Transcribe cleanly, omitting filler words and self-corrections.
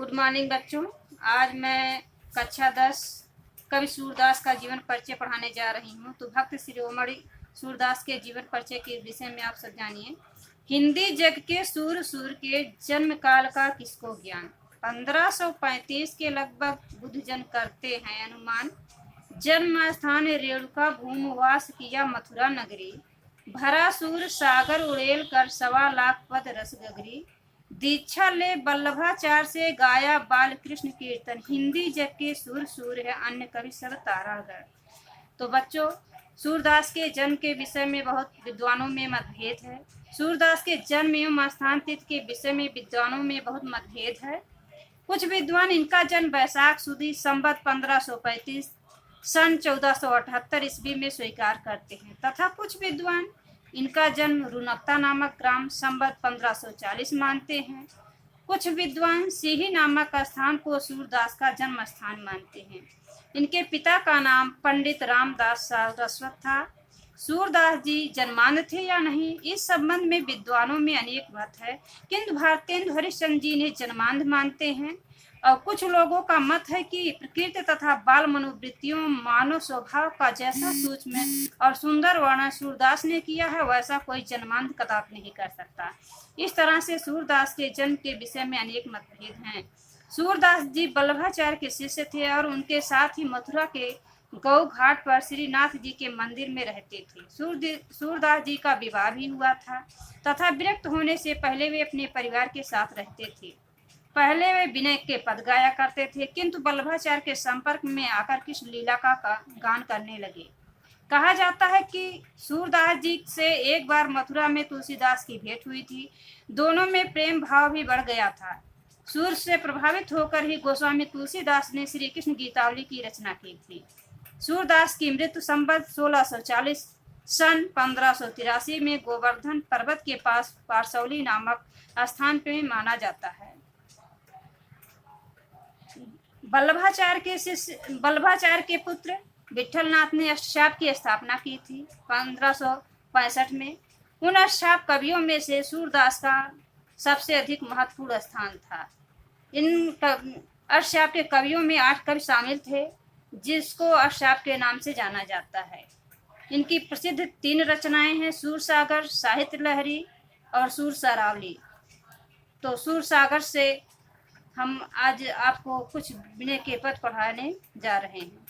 Good morning बच्चों। आज मैं कक्षा 10 कवि सूरदास का जीवन परिचय पढ़ाने जा रही हूँ। तो भक्त शिरोमणि सूरदास के जीवन परिचय के विषय में आप सब जानिए। हिंदी जग के सूर सूर के जन्म काल का किसको ज्ञान। 1535 के लगभग बुद्धजन करते हैं अनुमान। जन्म स्थान रेणुका भूमवास किया मथुरा नगरी। भरा सूर सागर उड़ेल कर 1.25 पद रस गगरी। दीक्षा ले वल्लभाचार्य से गाया बाल कृष्ण कीर्तन। हिंदी जग के सुर सूर है अन्य कवि सब तारागढ़। तो बच्चों, सूरदास के जन्म के विषय में बहुत विद्वानों में मतभेद है। सूरदास के जन्म एवं स्थान तिथि के विषय में विद्वानों में बहुत मतभेद है। कुछ विद्वान इनका जन्म वैशाख सुदी संवत 1535 सन 1478 ईस्वी में स्वीकार करते हैं तथा कुछ विद्वान इनका जन्म रुनकता नामक ग्राम संवत 1540 मानते हैं। कुछ विद्वान सीही नामक स्थान को सूरदास का जन्म स्थान मानते हैं। इनके पिता का नाम पंडित रामदास सारस्वत था। सूरदास जी जन्मांध थे या नहीं, इस संबंध में विद्वानों में अनेक मत है, किंतु भारतेंदु हरिश्चंद्र जी ने जन्मांध मानते हैं। और कुछ लोगों का मत है कि प्रकृति तथा बाल मनोवृत्तियों मानव स्वभाव का जैसा सूक्ष्म और सुंदर वर्णन सूरदास ने किया है वैसा कोई जन्मांध कदापि नहीं कर सकता। इस तरह से सूरदास के जन्म के विषय में अनेक मतभेद हैं। सूरदास जी वल्लभाचार्य के शिष्य थे और उनके साथ ही मथुरा के गौ घाट पर श्रीनाथ जी के मंदिर में रहते थे। सूरदास जी का विवाह भी हुआ था तथा विरक्त होने से पहले वे अपने परिवार के साथ रहते थे। पहले वे विनय के पद गाया करते थे, किंतु वल्लभाचार्य के संपर्क में आकर कृष्ण लीला का गान करने लगे। कहा जाता है कि सूरदास जी से एक बार मथुरा में तुलसीदास की भेंट हुई थी। दोनों में प्रेम भाव भी बढ़ गया था। सूर से प्रभावित होकर ही गोस्वामी तुलसीदास ने श्री कृष्ण गीतावली की रचना की थी। सूरदास की मृत्यु संवत 1640 सन 1583 में गोवर्धन पर्वत के पास पारसौली नामक स्थान पर माना जाता है। वल्लभाचार्य के पुत्र विठलनाथ ने अष्टशाप की स्थापना की थी 1565 में। उन अष्टशाप कवियों में से सूरदास का सबसे अधिक महत्वपूर्ण स्थान था। इन अष्टशाप के कवियों में 8 कवि शामिल थे, जिसको अष्टशाप के नाम से जाना जाता है। इनकी प्रसिद्ध 3 रचनाएं हैं, सूरसागर, साहित्य लहरी और सूरसरावली। तो सूरसागर से हम आज आपको कुछ विनय के पद पढ़ाने जा रहे हैं।